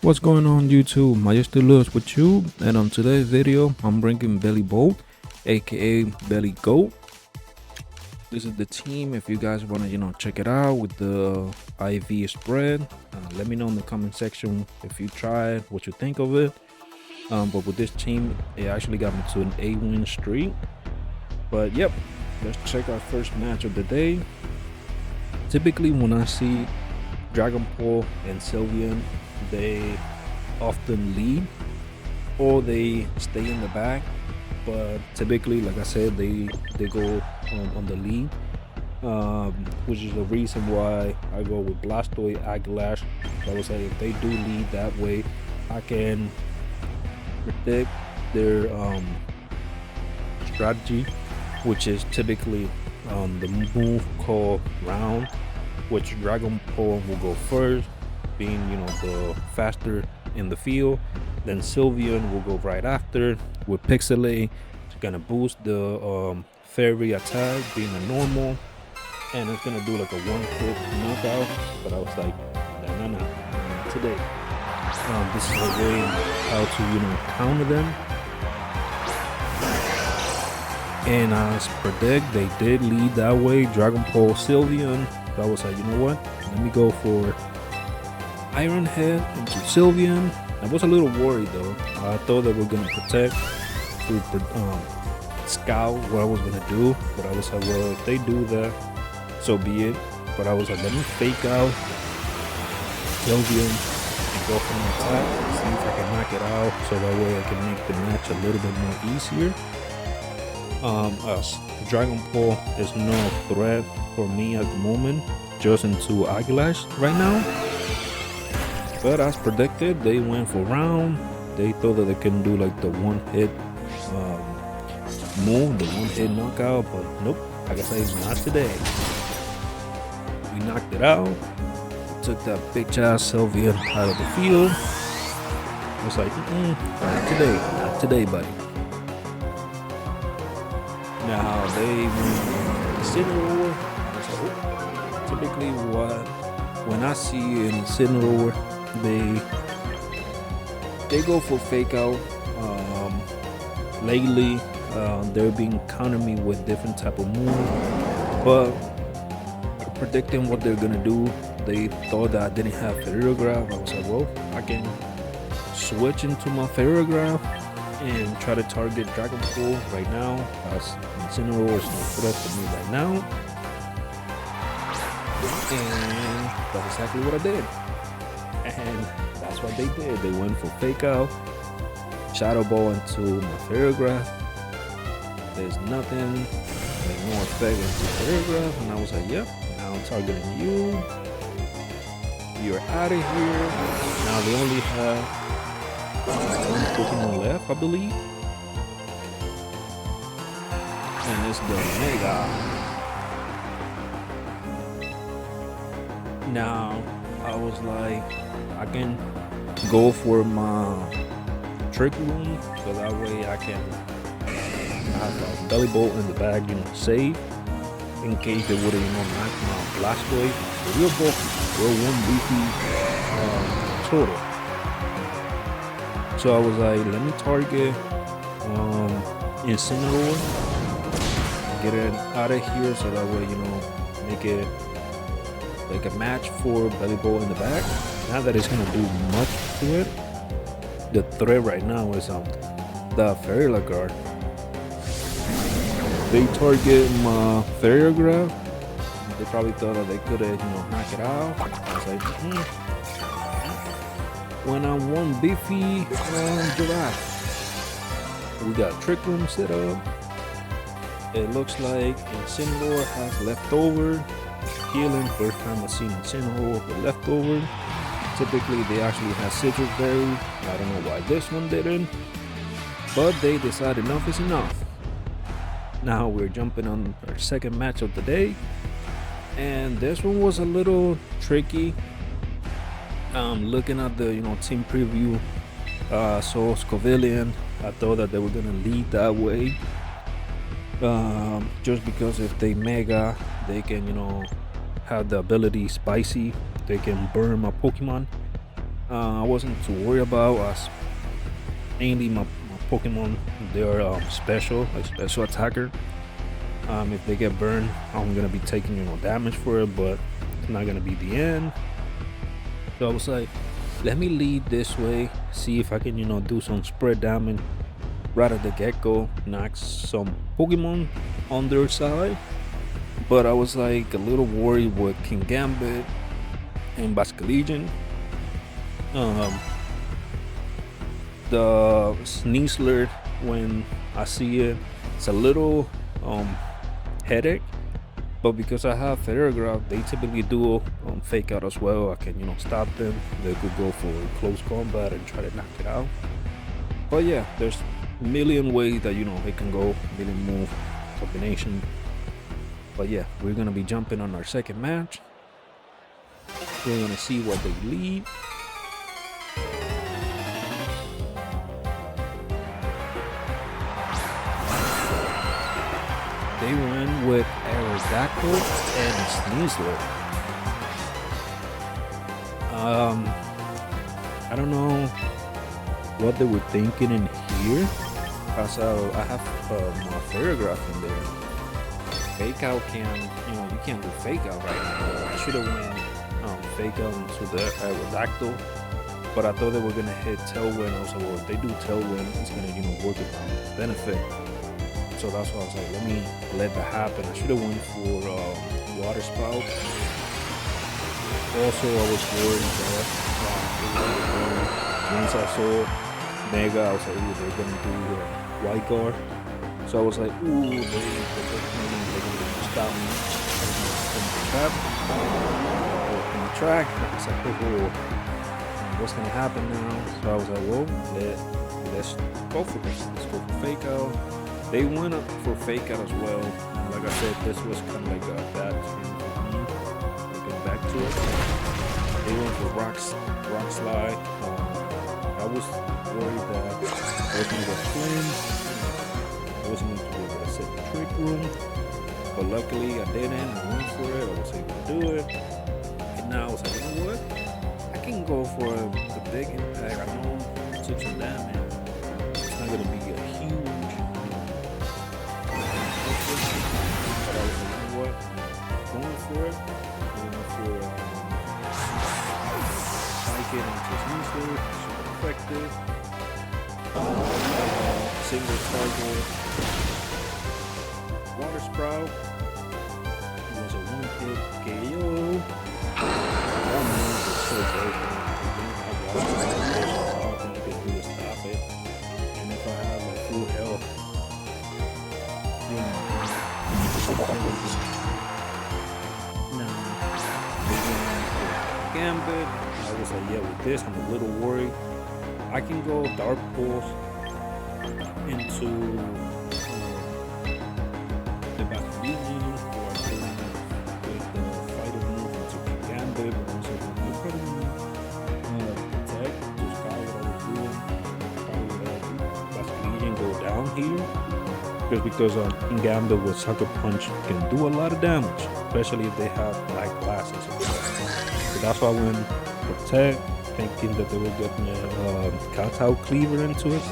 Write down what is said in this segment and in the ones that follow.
What's going on YouTube? Majesty Lewis with you, and on today's video I'm bringing Bellibolt, aka Belly Goat. This is the team. If you guys want to check it out with the IV spread, let me know in the comment section if you tried, what you think of it. But with this team, it actually got me to an 8-win streak. But yep, let's check our first match of the day. Typically when I see Dragon Ball and Sylveon, they often lead or they stay in the back, but typically, like I said, they go on the lead, which is the reason why I go with Blastoise, Aguilash. I would say if they do lead that way, I can predict their strategy, which is typically the move called round, which Dragon Ball will go first, being the faster in the field. Then Sylveon will go right after with Pixelate. It's gonna boost the fairy attack, being a normal, and it's gonna do like a one-hit knockout. But I was like, no, today. This is a way how to counter them. And as predict, they did lead that way. Dragon Ball Sylveon. So I was like, you know what? Let me go for Iron Head into Sylveon. I was a little worried though. I thought they were gonna protect to scout what I was gonna do, but I was like, well, if they do that, so be it. But I was like, let me fake out Sylveon and go for an attack, see if I can knock it out, so that way I can make the match a little bit more easier. As Dragon Ball is no threat for me at the moment, just into Aguilash right now. But as predicted, they went for round. They thought that they can do like the one-hit move, the one-hit knockout, but nope. Like I say, not today. We knocked it out. Took that bitch ass Sylveon out of the field. I was like, not today, buddy. Now they went Incineroar. Typically, when I see in Incineroar, they go for fake out. Lately, they've been countering me with different type of moves, but predicting what they're gonna do. They thought that I didn't have Ferrograph. I was like, well, I can switch into my Ferrograph and try to target Dragon Ball right now, as Incineroar is no threat for me right now. And that's exactly what I did. And that's what they did. They went for fake out, Shadow Ball into my Ferrograph. There's nothing, like no effect into Ferrograph, and I was like, yep, now I'm targeting you. You're out of here. Now they only have one Pokemon left, I believe, and it's the Mega. Now I was like, I can go for my Trick Room, so that way I can have a Bellibolt in the bag, save in case they would have knocked my Blastoise. Real bulky, real one beefy total. So I was like, let me target Incineroar, get it out of here, so that way make it like a match for Bellibot in the back. Not that it's gonna do much to it. The threat right now is the Ferrograph. They target my Ferrograph. They probably thought that they could have knock it out. I was like, when I'm one beefy giraffe. We got Trick Room set up. It looks like Incineroar has leftover healing. First time I've seen Incineroar with leftover. Typically they actually have Citrus Berry. I don't know why this one didn't, but they decided enough is enough. Now we're jumping on our second match of the day, and this one was a little tricky. Looking at the team preview, so Scovillian, I thought that they were gonna lead that way, just because if they Mega, they can have the ability Spicy. They can burn my Pokemon. I wasn't too worried about as mainly my Pokemon, they're special, like special attacker. If they get burned, I'm gonna be taking damage for it, but it's not gonna be the end. So I was like, let me lead this way, see if I can do some spread damage right at the get-go, knock some Pokemon on their side. But I was like a little worried with King Gambit and Basculegion. Um, the Sneasler, when I see it, it's a little headache. But because I have Ferrograph, they typically do fake out as well. I can stop them. They could go for close combat and try to knock it out. But yeah, there's a million ways that it can go, million move combination. But yeah, we're gonna be jumping on our second match. We're gonna see what they lead. They went with Aerodactyl and Sneasler. I don't know what they were thinking in here. Cause I have my Ferrograph in there. Fake out you can't do fake out right now. I should have went fake out into the Aerodactyl, but I thought they were gonna hit Tailwind. I was like, well, if they do Tailwind, it's gonna work in my benefit. So that's why I was like, let that happen. I should have went for Water Spout. Also, I was worried that once I saw Mega, I was like, ooh, they're gonna do White Guard. So I was like, ooh, they're gonna stop me from the track. I was like, oh, what's gonna happen now? So I was like, well, let's go for this. Let's go for Fake Out. They went up for Fake Out as well. Like I said, this was kind of like a bad thing for me. Looking back to it, they went for Rock Slide. I was worried that I was gonna get flamed. I wasn't going to be able to set the Trick Room, but luckily I didn't. I went for it. I was able to do it. And now I was like, you know what? I can go for the big impact. I know I took some damage. It's not gonna be a huge. But I was like, you know what? Going for it. Going for Psychic into Sneasler. Super effective. Single target. Water Sprout. It was a one-hit KO. That move was so broken. All I think I could do is stop it. And if I have like full health, Gambit. I was like, yeah, with this, I'm a little worried. I can go Dark Pulse into the Basculegion, or I can with the fighter move into Gambit, but also protect, just follow what I was doing, follow what Basculegion go down here. Just because Gambit with Sucker Punch can do a lot of damage, especially if they have black glasses. So that's why I went protect, thinking that they were getting a Kowtow Cleaver into it.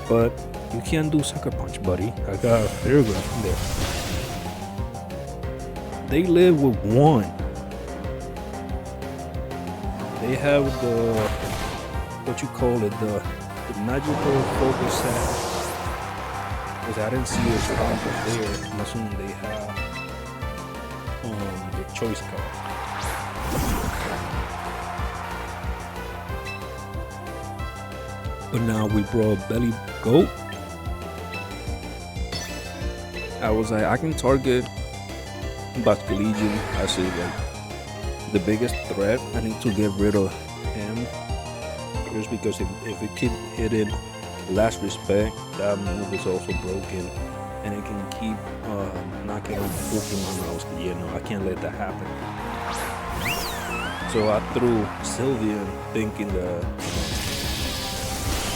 But you can't do Sucker Punch, buddy. I got a Ferrograph in there. They live with one. They have the, what you call it, the magical focus set. Because I didn't see a combo there. I'm assuming they have the choice card. But now we brought Bellibolt. I was like, I can target Basculegion as like the biggest threat. I need to get rid of him. Just because if it keep hitting Last Respect, that move is also broken. And it can keep knocking on Pokemon. I was like, yeah, no, I can't let that happen. So I threw Sylveon thinking that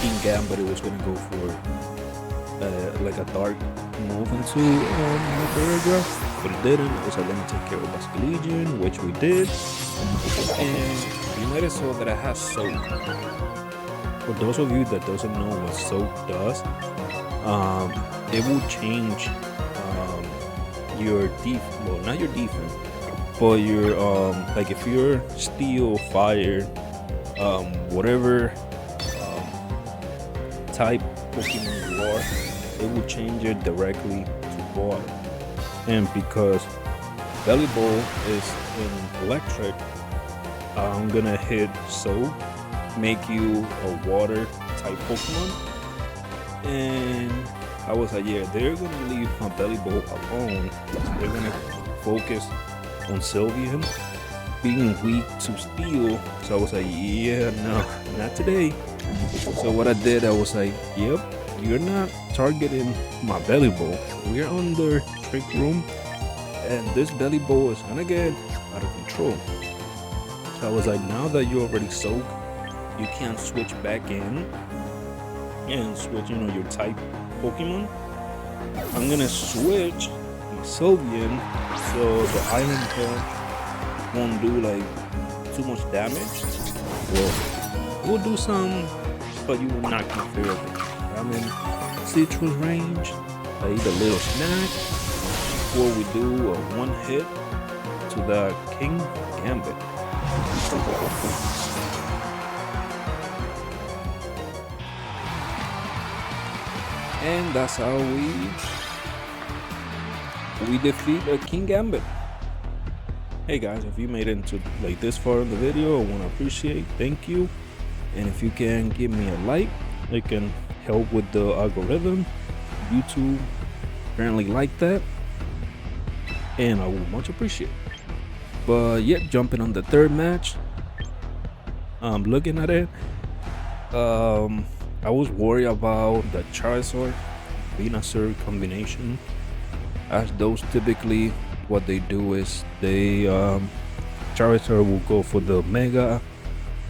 King Gambit was gonna go for like a dark move into my Ferrograph, but it didn't. I was like, let me take care of Basculegion, which we did, and pretty might have saw that I have soak. For those of you that doesn't know what soak does, it will change your well, not your defense, but your like if you're steel, fire, whatever type Pokemon you are, it will change it directly to water. And because Bellibolt is in electric, I'm gonna hit Soak, make you a water type Pokemon. And I was like, yeah, they're gonna leave my Bellibolt alone. They're gonna focus on Sylveon being weak to steel. So I was like, yeah, no, not today. So what I did, I was like, yep, you're not targeting my Bellibolt. We're under Trick Room, and this Bellibolt is gonna get out of control. So I was like, now that you already soak, you can't switch back in and switch, your type Pokemon. I'm gonna switch my Sylveon so the Iron Punch won't do like too much damage. Well, it will do some, but you will not gonna feel it. I'm in citrus range. I eat a little snack before we do a one hit to the King Gambit. And that's how we defeat a King Gambit. Hey guys, if you made it into like this far in the video, I want to appreciate, thank you. And if you can give me a like, it can help with the algorithm. YouTube apparently like that, and I will much appreciate. But yeah, jumping on the third match, I'm looking at it. I was worried about the Charizard Venusaur combination, as those typically what they do is they Charizard will go for the Mega.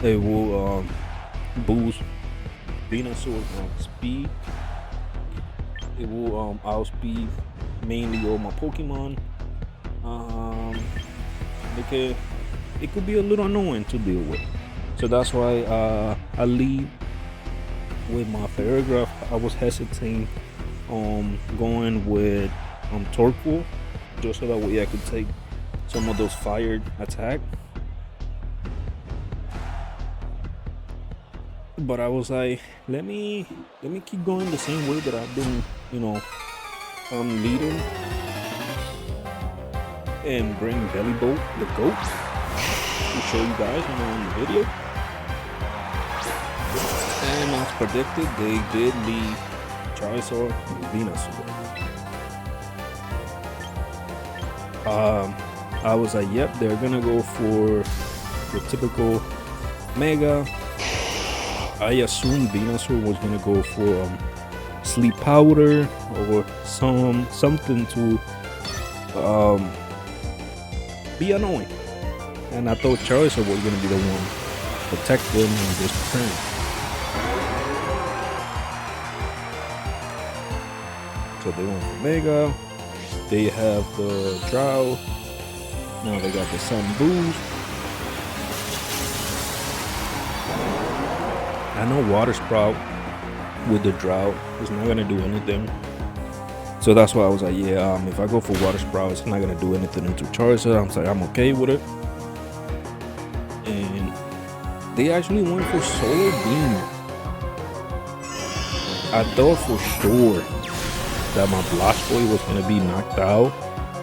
They will boost Venusaur speed. It will outspeed mainly all my Pokemon. It could be a little annoying to deal with. So that's why I lead with my Paragraph. I was hesitating going with Torkoal, just so that way I could take some of those fired attack. But I was like, let me keep going the same way that I've been, leading, and bring Bellibolt, the GOAT, to show you guys, in the video. And as predicted, they did lead Charizard and Venusaur. I was like, yep, they're gonna go for the typical Mega. I assumed Venusaur was gonna go for Sleep Powder or something to be annoying, and I thought Charizard was gonna be the one protecting in this turn. So they went for Mega. They have the Drought. Now they got the Sun Boost. I know Water Sprout with the Drought is not gonna do anything. So that's why I was like, yeah, if I go for Water Sprout, it's not gonna do anything into Charizard. I'm like, I'm okay with it. And they actually went for Solar Beam. I thought for sure that my Blastoise was gonna be knocked out,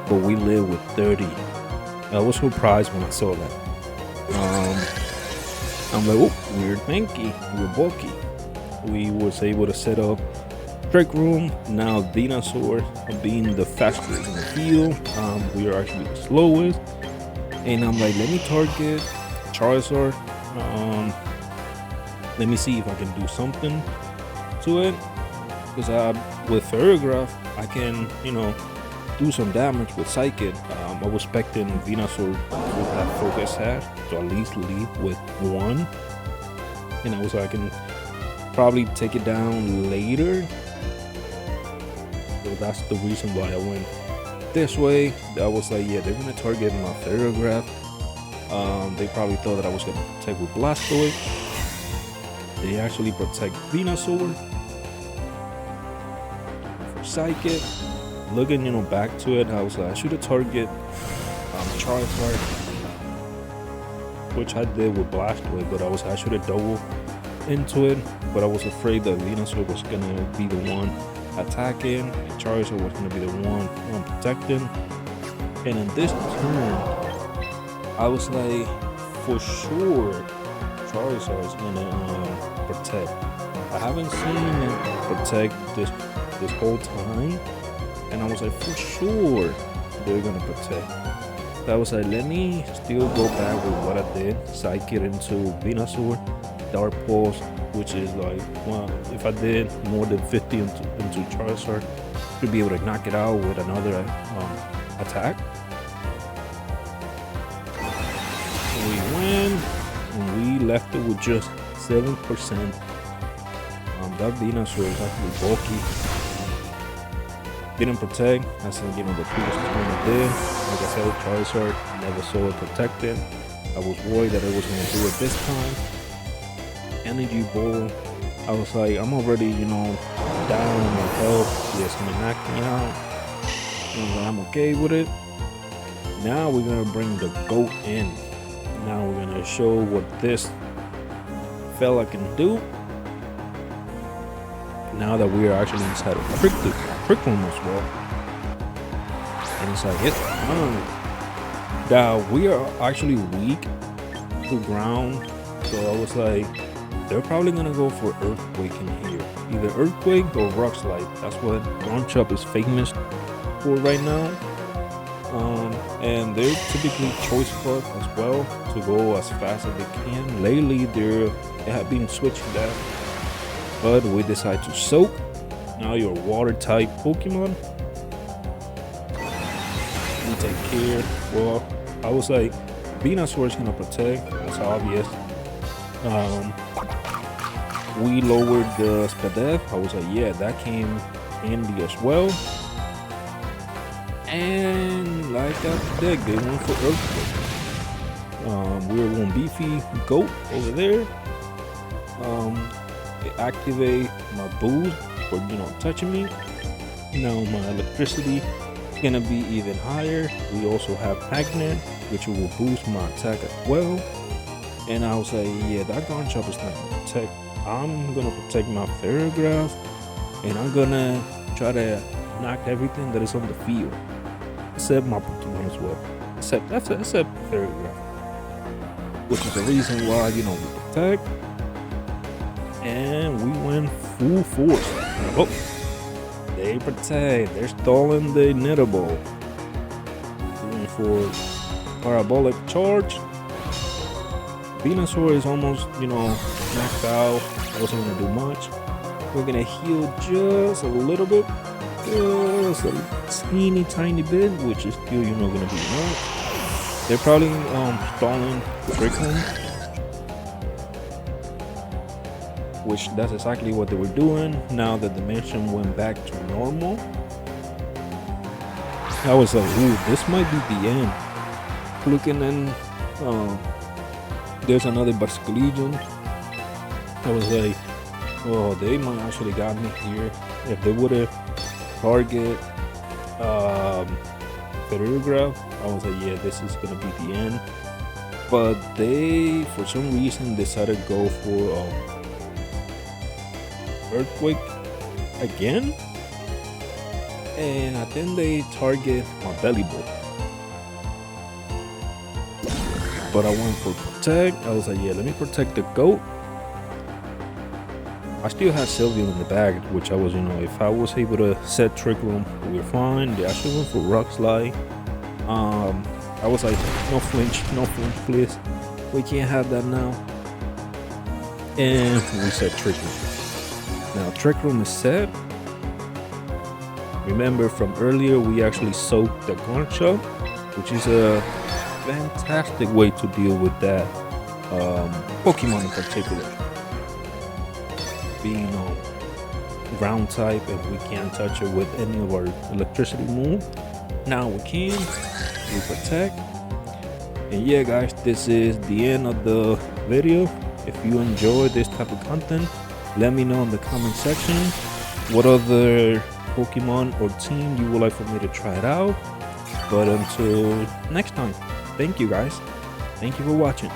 but we live with 30. I was surprised when I saw that. I'm like, oh, we're tanky, we're bulky. We was able to set up Trick Room. Now Venusaur being the fastest in the field, we are actually the slowest. And I'm like, let me target Charizard. Let me see if I can do something to it, because with Paragraph I can do some damage with Psychic. I was expecting Venusaur with that Focus Sash to at least lead with one, and I was like, I can probably take it down later. So that's the reason why I went this way. I was like, yeah, they're gonna target my Paragraph. They probably thought that I was gonna protect with Blastoise. They actually protect Venusaur. For Psychic, looking back to it, I was like, I should have target Charizard, which I did with Blastoise, but I should have doubled into it, but I was afraid that Venusaur was gonna be the one attacking and Charizard was gonna be the one protecting. And in this turn, I was like, for sure Charizard is gonna protect. I haven't seen it protect this whole time, and I was like, for sure they're gonna protect. So I was like, let me still go back with what I did. Psychic into Venusaur, Dark Pulse, which is like, well, if I did more than 50 into Charizard, should be able to knock it out with another attack. We win, and we left it with just 7%. That Venusaur is actually bulky. Didn't protect, as in, the previous turn I did. Like I said, Charizard never saw it protected. I was worried that it was going to do it this time. Energy Ball, I was like, I'm already, down on my health. It's going to knock me out. And I'm okay with it. Now we're going to bring the GOAT in. Now we're going to show what this fella can do. Now that we are actually inside of Trick Room as well. And it's like, it's fun. Now we are actually weak to ground. So I was like, they're probably going to go for Earthquake in here. Either Earthquake or Rock Slide. That's what Launch-Up is famous for right now. And they're typically Choice Spark as well to go as fast as they can. Lately, they have been switching that. But we decide to Soak. Now your water type Pokemon. We take care. Well, I was like, Venusaur is gonna protect. That's obvious. We lowered the Spadef. I was like, yeah, that came handy as well. And like that deck, they went for Earthquake. We're one beefy GOAT over there. Activate my boost for touching me. Now my electricity is gonna be even higher. We also have Magnet, which will boost my attack as well. And I was like, yeah, that Gun Chop is not gonna protect. I'm gonna protect my Paragraph, and I'm gonna try to knock everything that is on the field, except my Pokemon as well. Except Paragraph, which is the reason why we protect. And we went full force. Oh, they protect. They're stalling the Netherbolt. Going for Parabolic Charge. Venusaur is almost, knocked out. Wasn't gonna do much. We're gonna heal just a little bit, just a teeny tiny bit, which is still, gonna be enough. They're probably stalling Trickle. Which that's exactly what they were doing. Now that the dimension went back to normal, I was like, ooh, this might be the end. Looking in, there's another Basculegion. I was like, oh, they might actually got me here. If they would have target Paragraph, I was like, yeah, this is gonna be the end. But they, for some reason, decided to go for Earthquake again, and I think they target my Bellibot. But I went for Protect. I was like, yeah, let me protect the GOAT. I still had Sylveon in the bag, which I was, if I was able to set Trick Room, we were fine. They actually went for Rock Slide. I was like, no flinch, please. We can't have that now. And we set Trick Room. Now Trick Room is set. Remember from earlier, we actually soaked the Garchomp, which is a fantastic way to deal with that Pokemon in particular. Being ground type, and we can't touch it with any of our electricity move. Now we can. We protect, And yeah guys, this is the end of the video. If you enjoy this type of content, let me know in the comment section what other Pokemon or team you would like for me to try it out. But until next time, thank you guys. Thank you for watching.